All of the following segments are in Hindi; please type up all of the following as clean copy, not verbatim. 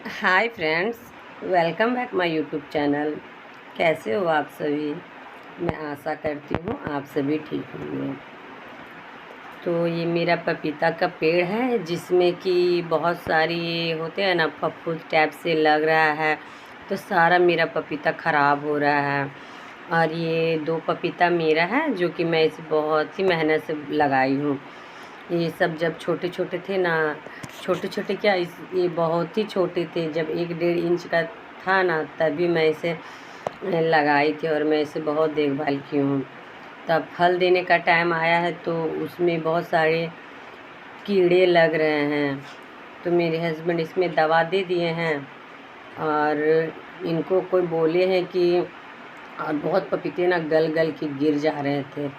Hi friends, welcome back my YouTube channel. कैसे हो आप सभी? मैं आशा करती हूँ आप सभी ठीक होंगे। तो ये मेरा पपीता का पेड़ है जिसमें कि बहुत सारी ये होते हैं ना, फफूंद टाइप से लग रहा है। तो सारा मेरा पपीता ख़राब हो रहा है। और ये 2 पपीता मेरा है जो कि मैं इसे बहुत ही मेहनत से लगाई हूँ। ये सब जब छोटे छोटे थे ना, छोटे छोटे क्या ये बहुत ही छोटे थे, जब 1 डेढ़ इंच का था ना, तभी मैं इसे लगाई थी और मैं इसे बहुत देखभाल की हूँ। तब फल देने का टाइम आया है तो उसमें बहुत सारे कीड़े लग रहे हैं। तो मेरे हस्बैंड इसमें दवा दे दिए हैं और इनको कोई बोले हैं कि, और बहुत पपीते ना गल गल के गिर जा रहे थे।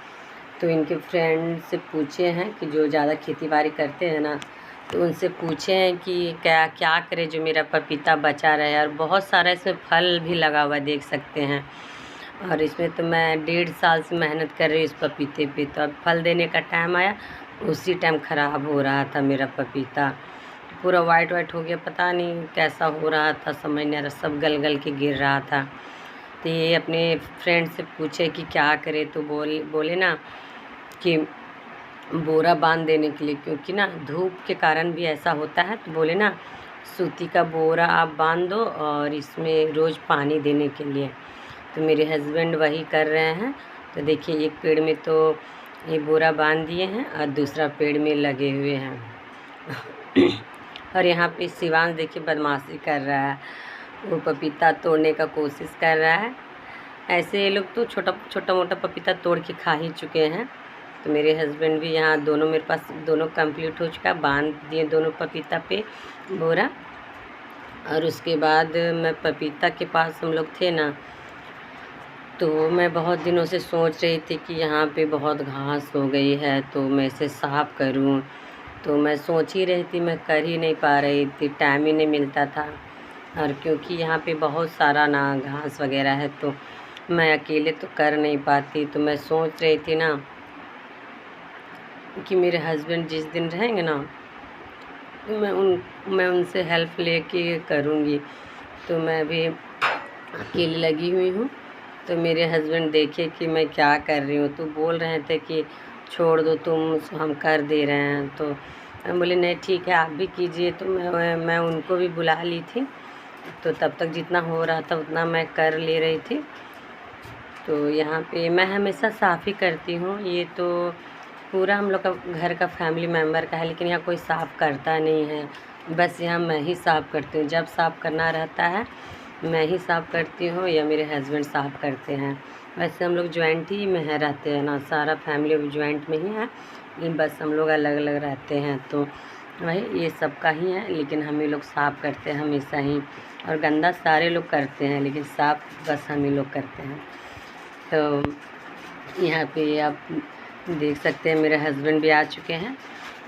तो इनके फ्रेंड से पूछे हैं कि जो ज़्यादा खेती बाड़ी करते हैं ना, तो उनसे पूछे हैं कि क्या क्या करें जो मेरा पपीता बचा रहे। और बहुत सारा इसमें फल भी लगा हुआ देख सकते हैं। और इसमें तो मैं 1.5 साल से मेहनत कर रही हूँ इस पपीते पे। तो अब फल देने का टाइम आया, उसी टाइम ख़राब हो रहा था मेरा पपीता। पूरा वाइट वाइट हो गया, पता नहीं कैसा हो रहा था, समझ नहीं आ रहा, सब गल गल के गिर रहा था। तो ये अपने फ्रेंड से पूछे कि क्या करे, तो बोले ना कि बोरा बांध देने के लिए, क्योंकि ना धूप के कारण भी ऐसा होता है। तो बोले ना सूती का बोरा आप बांध दो और इसमें रोज़ पानी देने के लिए। तो मेरे हस्बैंड वही कर रहे हैं। तो देखिए, एक पेड़ में तो ये बोरा बांध दिए हैं और दूसरा पेड़ में लगे हुए हैं। और यहाँ पे शिवांश देखिए बदमाशी कर रहा है, वो पपीता तोड़ने का कोशिश कर रहा है। ऐसे ये लोग तो छोटा छोटा मोटा पपीता तोड़ के खा ही चुके हैं। तो मेरे हस्बैंड भी यहाँ दोनों, मेरे पास दोनों कंप्लीट हो चुका, बांध दिए दोनों पपीता पे बोरा। और उसके बाद मैं पपीता के पास हम लोग थे ना, तो मैं बहुत दिनों से सोच रही थी कि यहाँ पे बहुत घास हो गई है तो मैं इसे साफ़ करूँ। तो मैं सोच ही रही थी, मैं कर ही नहीं पा रही थी, टाइम ही नहीं मिलता था। और क्योंकि यहाँ पे बहुत सारा ना घास वगैरह है तो मैं अकेले तो कर नहीं पाती। तो मैं सोच रही थी ना कि मेरे हस्बैंड जिस दिन रहेंगे ना, तो मैं उनसे हेल्प लेके करूँगी। तो मैं अभी अकेली लगी हुई हूँ। तो मेरे हस्बैंड देखे कि मैं क्या कर रही हूँ, तो बोल रहे थे कि छोड़ दो तुम, हम कर दे रहे हैं। तो मैं बोली नहीं ठीक है, आप भी कीजिए। तो मैं उनको भी बुला ली थी। तो तब तक जितना हो रहा था उतना मैं कर ले रही थी। तो यहाँ पे मैं हमेशा साफ़ ही करती हूँ। ये तो पूरा हम लोग का घर का फैमिली मेम्बर का है, लेकिन यहाँ कोई साफ़ करता नहीं है। बस यहाँ मैं ही साफ़ करती हूँ, जब साफ़ करना रहता है मैं ही साफ़ करती हूँ या मेरे हस्बैंड साफ़ करते हैं। वैसे हम लोग जॉइंट ही में है रहते हैं ना, सारा फैमिली अभी जॉइंट में ही है, लेकिन बस हम लोग अलग अलग रहते हैं। तो वही ये सबका ही है, लेकिन हम ही लोग साफ़ करते हैं हमेशा ही। और गंदा सारे लोग करते हैं, लेकिन साफ़ बस हम ही लोग करते हैं। तो यहाँ पे आप देख सकते हैं मेरे हस्बैंड भी आ चुके हैं।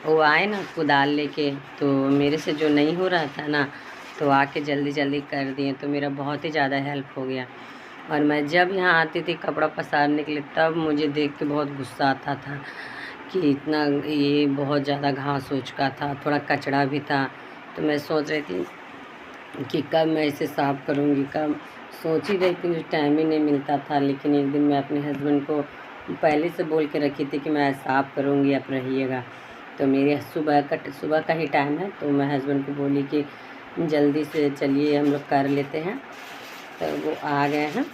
वो आए ना कुदाल लेके, तो मेरे से जो नहीं हो रहा था ना, तो आके जल्दी जल्दी कर दिए। तो मेरा बहुत ही ज़्यादा हेल्प हो गया। और मैं जब यहाँ आती थी कपड़ा पसारने के लिए, तब मुझे देख के बहुत गुस्सा आता था कि इतना ये बहुत ज़्यादा घास हो चुका था, थोड़ा कचरा भी था। तो मैं सोच रही थी कि कब मैं इसे साफ़ करूँगी, कब। सोच ही रही थी, मुझे टाइम ही नहीं मिलता था। लेकिन एक दिन मैं अपने हस्बैंड को पहले से बोल के रखी थी कि मैं साफ़ करूँगी, आप रहिएगा। तो मेरे सुबह का ही टाइम है, तो मैं हस्बैंड को बोली कि जल्दी से चलिए हम लोग कर लेते हैं। तो वो आ गए हैं।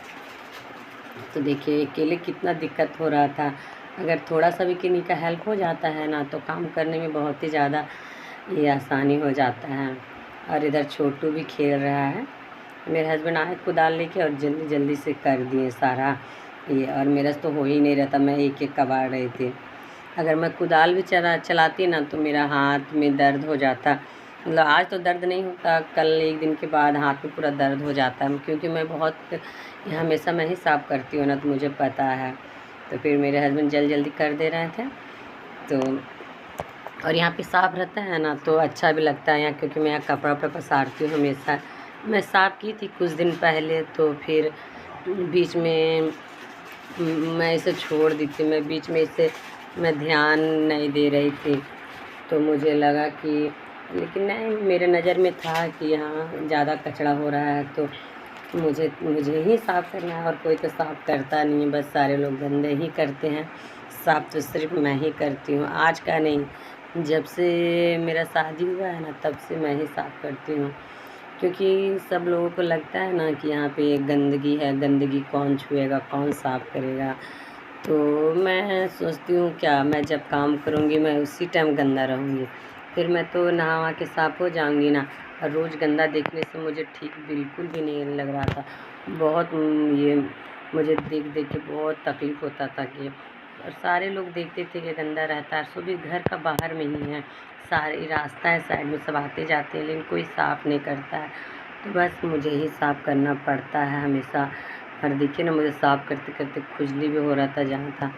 तो देखिए अकेले कितना दिक्कत हो रहा था। अगर थोड़ा सा भी किन्हीं का हेल्प हो जाता है ना, तो काम करने में बहुत ही ज़्यादा ये आसानी हो जाता है। और इधर छोटू भी खेल रहा है। मेरे हस्बैंड आए कुदाल लेके और जल्दी जल्दी से कर दिए सारा ये। और मेरा तो हो ही नहीं रहता, मैं एक एक कबाड़ रही थी। अगर मैं कुदाल भी चलाती ना, तो मेरा हाथ में दर्द हो जाता। मतलब आज तो दर्द नहीं होता, कल एक दिन के बाद हाथ में पूरा दर्द हो जाता है, क्योंकि मैं बहुत हमेशा मैं ही साफ़ करती हूँ ना, तो मुझे पता है। तो फिर मेरे हस्बैंड जल्दी कर दे रहे थे। तो और यहाँ पे साफ़ रहता है ना, तो अच्छा भी लगता है यहाँ, क्योंकि मैं यहाँ कपड़ा वपड़ा पसारती हूँ हमेशा। मैं साफ़ की थी कुछ दिन पहले, तो फिर बीच में मैं इसे छोड़ दी थी। मैं बीच में इसे मैं ध्यान नहीं दे रही थी। तो मुझे लगा कि लेकिन नहीं, मेरे नज़र में था कि यहाँ ज़्यादा कचरा हो रहा है तो मुझे मुझे ही साफ़ करना है, और कोई तो साफ़ करता नहीं है, बस सारे लोग गंदे ही करते हैं। साफ़ तो सिर्फ मैं ही करती हूँ, आज का नहीं, जब से मेरा शादी हुआ है ना तब से मैं ही साफ़ करती हूँ। क्योंकि सब लोगों को लगता है ना कि यहाँ पे गंदगी है, गंदगी कौन छुएगा, कौन साफ़ करेगा। तो मैं सोचती हूँ क्या, मैं जब काम करूँगी मैं उसी टाइम गंदा रहूँगी, फिर मैं तो नहा वहा के साफ़ हो जाऊँगी ना। और रोज़ गंदा देखने से मुझे ठीक बिल्कुल भी नहीं लग रहा था। बहुत ये मुझे देख देख के बहुत तकलीफ़ होता था कि, और सारे लोग देखते थे कि गंदा रहता है, सो भी घर का बाहर में ही है, सारे रास्ता है साइड में, सब आते जाते हैं, लेकिन कोई साफ़ नहीं करता है। तो बस मुझे ही साफ़ करना पड़ता है हमेशा। और देखिए ना, मुझे साफ़ करते करते खुजली भी हो रहा था जहाँ था,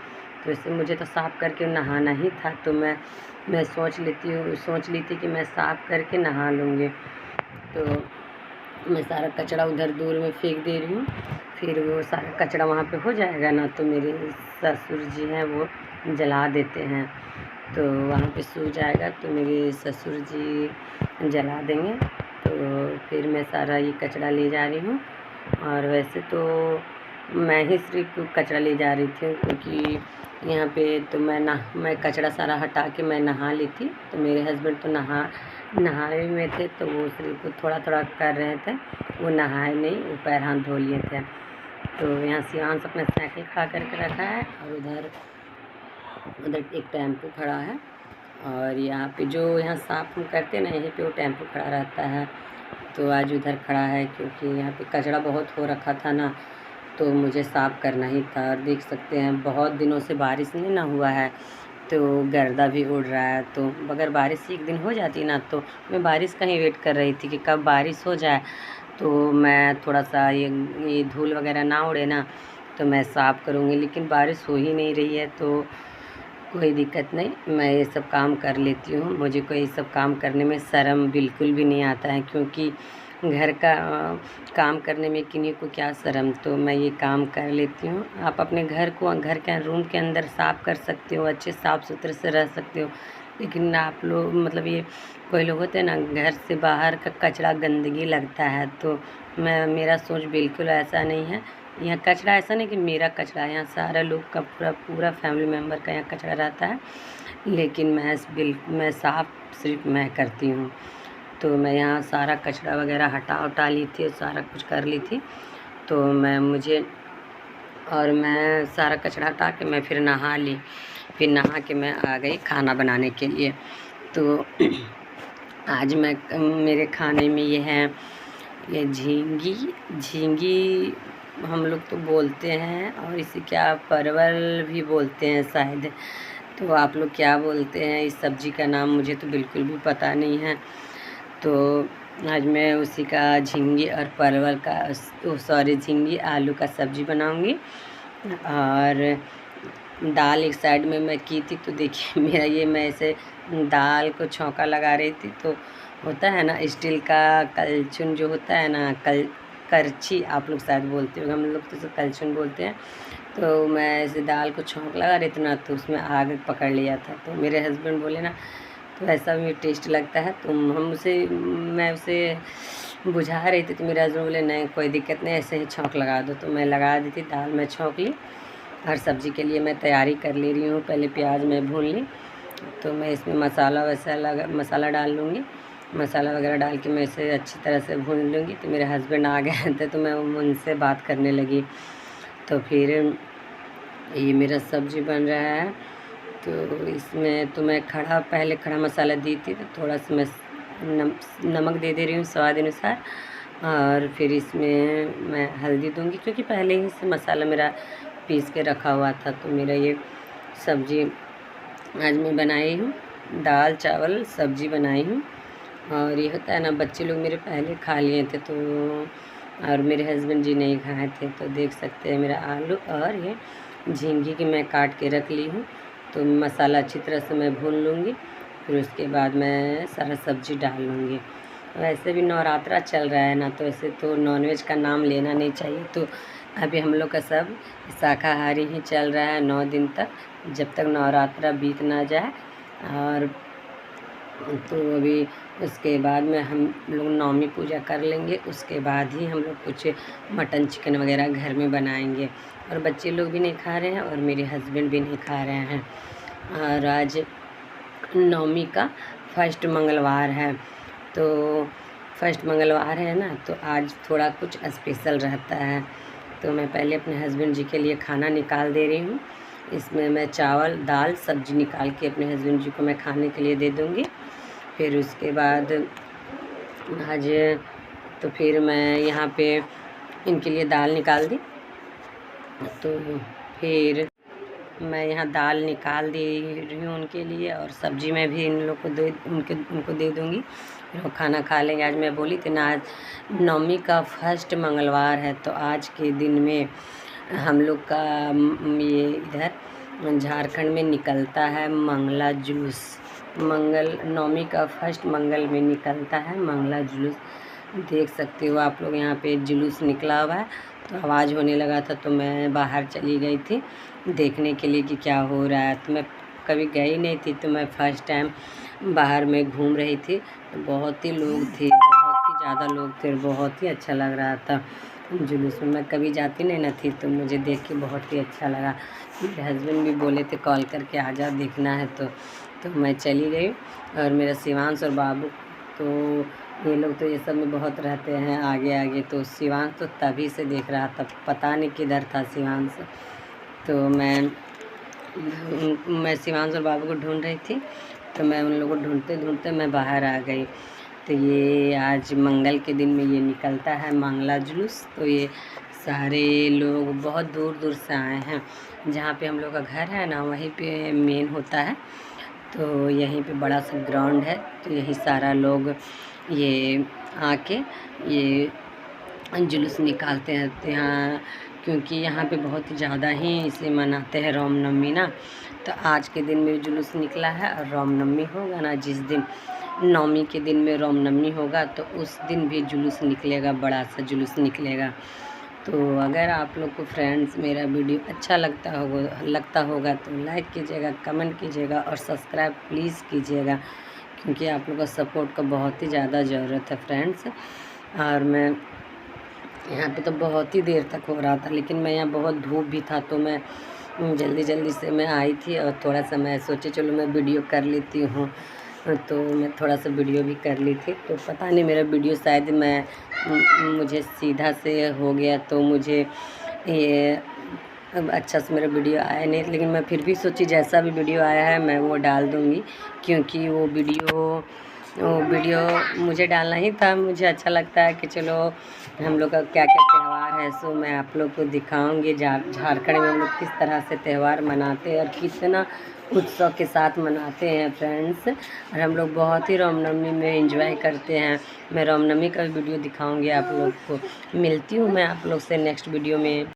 तो इससे मुझे तो साफ़ करके नहाना ही था। तो मैं सोच ली थी कि मैं साफ़ करके नहा लूँगी। तो मैं सारा कचरा उधर दूर में फेंक दे रही हूँ, फिर वो सारा कचरा वहाँ पे हो जाएगा ना, तो मेरे ससुर जी हैं वो जला देते हैं, तो वहाँ पे सूख जाएगा तो मेरे ससुर जी जला देंगे। तो फिर मैं सारा ये कचरा ले जा रही हूँ। और वैसे तो मैं ही सिर्फ कचरा ले जा रही थी, क्योंकि यहाँ पे तो मैं कचरा सारा हटा के मैं नहा ली थी। तो मेरे हस्बैंड तो नहाए में थे, तो वो सिर्फ थोड़ा थोड़ा कर रहे थे, वो नहाए नहीं, वो पैर हाथ धो लिए थे। तो यहाँ शिवांश अपना साइकिल खड़ा करके रखा है, और उधर उधर एक टेम्पो खड़ा है, और यहाँ पे जो यहाँ साफ़ हम करते हैं ना, यहीं पे वो टेम्पो खड़ा रहता है। तो आज उधर खड़ा है क्योंकि यहाँ पे कचरा बहुत हो रखा था ना, तो मुझे साफ़ करना ही था। और देख सकते हैं बहुत दिनों से बारिश नहीं ना हुआ है, तो गर्दा भी उड़ रहा है। तो अगर बारिश एक दिन हो जाती ना, तो मैं बारिश का ही वेट कर रही थी कि कब बारिश हो जाए, तो मैं थोड़ा सा ये धूल वगैरह ना उड़े ना, तो मैं साफ़ करूँगी। लेकिन बारिश हो ही नहीं रही है, तो कोई दिक्कत नहीं, मैं ये सब काम कर लेती हूँ। मुझे कोई ये सब काम करने में शर्म बिल्कुल भी नहीं आता है, क्योंकि घर का काम करने में किन्हीं को क्या शर्म, तो मैं ये काम कर लेती हूँ। आप अपने घर के रूम के अंदर साफ़ कर सकते हो, अच्छे साफ़ सुथरे से रह सकते हो, लेकिन आप लोग मतलब ये कोई लोग होते हैं ना, घर से बाहर का कचरा गंदगी लगता है। तो मेरा सोच बिल्कुल ऐसा नहीं है। यहाँ कचरा ऐसा नहीं कि मेरा कचरा है, यहाँ सारा लोग का पूरा फैमिली मेम्बर का यहाँ कचरा रहता है, लेकिन मैं साफ़ सिर्फ मैं करती हूँ। तो मैं यहाँ सारा कचरा वगैरह हटा ली थी, सारा कुछ कर ली थी। तो मैं सारा कचरा हटा के मैं फिर नहा ली, फिर नहा के मैं आ गई खाना बनाने के लिए। तो आज मेरे खाने में ये है, ये झींगी हम लोग तो बोलते हैं, और इसे क्या परवल भी बोलते हैं शायद। तो आप लोग क्या बोलते हैं इस सब्ज़ी का नाम, मुझे तो बिल्कुल भी पता नहीं है। तो आज मैं उसी का झींगी और परवल का झींगी आलू का सब्ज़ी बनाऊंगी। और दाल एक साइड में मैं की थी, तो देखिए मैं ऐसे दाल को छौंका लगा रही थी। तो होता है ना स्टील का कलछुल जो होता है ना, करछी आप लोग शायद बोलते हो, हम लोग तो कलछुल बोलते हैं। तो मैं ऐसे दाल को छौंक लगा रही थी ना, तो उसमें आग पकड़ लिया था। तो मेरे हस्बैंड बोले ना, तो ऐसा भी टेस्ट लगता है, तो मैं उसे बुझा रही थी, तो मेरे हस्बैंड बोले नहीं कोई दिक्कत नहीं, ऐसे ही छौंक लगा दो। तो मैं लगा दी थी, दाल में छौंक ली। हर सब्ज़ी के लिए मैं तैयारी कर ले रही हूँ। पहले प्याज मैं भून ली, तो मैं इसमें मसाला डाल लूँगी। मसाला वगैरह डाल के मैं इसे अच्छी तरह से भून लूँगी। तो मेरे हस्बैंड आ गए थे, तो मैं उनसे बात करने लगी। तो फिर ये मेरा सब्ज़ी बन रहा है। तो इसमें तो मैं पहले खड़ा मसाला दी थी, तो थोड़ा सा मैं नमक दे रही हूँ स्वाद अनुसार। और फिर इसमें मैं हल्दी दूँगी, क्योंकि पहले ही से मसाला मेरा पीस के रखा हुआ था। तो मेरा ये सब्ज़ी आज मैं बनाई हूँ, दाल चावल सब्ज़ी बनाई हूँ। और ये होता है ना, बच्चे लोग मेरे पहले खा लिए थे, तो और मेरे हस्बैंड जी नहीं खाए थे। तो देख सकते हैं मेरा आलू और ये झींगी की मैं काट के रख ली हूँ। तो मसाला अच्छी तरह से मैं भून लूँगी, फिर उसके बाद मैं सारा सब्ज़ी डाल लूँगी। वैसे भी नवरात्रा चल रहा है ना, तो ऐसे तो नॉनवेज का नाम लेना नहीं चाहिए। तो अभी हम लोग का सब शाकाहारी ही चल रहा है 9 दिन तक, जब तक नवरात्रा बीत ना जाए। और तो अभी उसके बाद में हम लोग नवमी पूजा कर लेंगे। उसके बाद ही हम लोग कुछ मटन चिकन वगैरह घर में बनाएंगे। और बच्चे लोग भी नहीं खा रहे हैं और मेरे हस्बैंड भी नहीं खा रहे हैं। और आज नवमी का फर्स्ट मंगलवार है, तो फर्स्ट मंगलवार है ना, तो आज थोड़ा कुछ स्पेशल रहता है। तो मैं पहले अपने हस्बैंड जी के लिए खाना निकाल दे रही हूँ। इसमें मैं चावल दाल सब्जी निकाल के अपने हस्बैंड जी को मैं खाने के लिए दे दूँगी। फिर उसके बाद आज तो फिर मैं यहाँ पे इनके लिए दाल निकाल दी। तो फिर मैं यहाँ दाल निकाल दे रही हूँ उनके लिए, और सब्जी मैं भी इन लोग को उनको दे दूँगी। फिर वो खाना खा लेंगे। आज मैं बोली थी ना, आज नवमी का फर्स्ट मंगलवार है, तो आज के दिन में हम लोग का ये इधर झारखंड में निकलता है मंगला जुलूस। नवमी का फर्स्ट मंगल में निकलता है मंगला जुलूस। देख सकते हो आप लोग, यहाँ पे जुलूस निकला हुआ है। तो आवाज़ होने लगा था तो मैं बाहर चली गई थी देखने के लिए कि क्या हो रहा है। तो मैं कभी गई नहीं थी, तो मैं फ़र्स्ट टाइम बाहर में घूम रही थी। तो बहुत ही लोग थे, बहुत ही ज़्यादा लोग थे, बहुत ही अच्छा लग रहा था जुलूस में। मैं कभी जाती नहीं ना थी, तो मुझे देख के बहुत ही अच्छा लगा। मेरे हस्बैंड भी बोले थे कॉल करके आ जा, देखना है। तो मैं चली गई। और मेरा शिवांश और बाबू, तो ये लोग तो ये सब में बहुत रहते हैं आगे आगे। तो शिवांश तो तभी से देख रहा था, पता नहीं किधर था शिवांश। तो मैं शिवांश और बाबू को ढूंढ रही थी। तो मैं उन लोगों को ढूंढते ढूंढते मैं बाहर आ गई। तो ये आज मंगल के दिन में ये निकलता है मंगला जुलूस। तो ये सारे लोग बहुत दूर दूर से आए हैं। जहाँ पे हम लोग का घर है ना, वहीं पे मेन होता है। तो यहीं पे बड़ा सा ग्राउंड है, तो यही सारा लोग ये आके ये जुलूस निकालते हैं। तो यहाँ क्योंकि यहाँ पे बहुत ज़्यादा ही इसे मनाते हैं रामनवमी ना, तो आज के दिन में जुलूस निकला है। और रामनवमी होगा ना, जिस दिन नवमी के दिन में रामनवमी होगा, तो उस दिन भी जुलूस निकलेगा, बड़ा सा जुलूस निकलेगा। तो अगर आप लोग को फ्रेंड्स मेरा वीडियो अच्छा लगता होगा तो लाइक कीजिएगा, कमेंट कीजिएगा और सब्सक्राइब प्लीज़ कीजिएगा, क्योंकि आप लोग का सपोर्ट का बहुत ही ज़्यादा ज़रूरत है फ्रेंड्स। और मैं यहाँ पे तो बहुत ही देर तक हो रहा था, लेकिन मैं यहाँ बहुत धूप भी था, तो मैं जल्दी से मैं आई थी। और थोड़ा सा मैं सोचे चलो मैं वीडियो कर लेती हूँ, तो मैं थोड़ा सा वीडियो भी कर ली थी। तो पता नहीं मेरा वीडियो शायद मुझे सीधा से हो गया, तो मुझे ये अच्छा से मेरा वीडियो आया नहीं। लेकिन मैं फिर भी सोची जैसा भी वीडियो आया है मैं वो डाल दूँगी, क्योंकि वो वीडियो मुझे डालना ही था। मुझे अच्छा लगता है कि चलो हम लोग का क्या क्या त्यौहार है, सो मैं आप लोग को दिखाऊंगी झारखंड में हम लोग किस तरह से त्यौहार मनाते हैं और कितना उत्सव के साथ मनाते हैं फ्रेंड्स। और हम लोग बहुत ही रामनवमी में एंजॉय करते हैं। मैं रामनवमी का वीडियो दिखाऊंगी आप लोग को। मिलती हूँ मैं आप लोग से नेक्स्ट वीडियो में।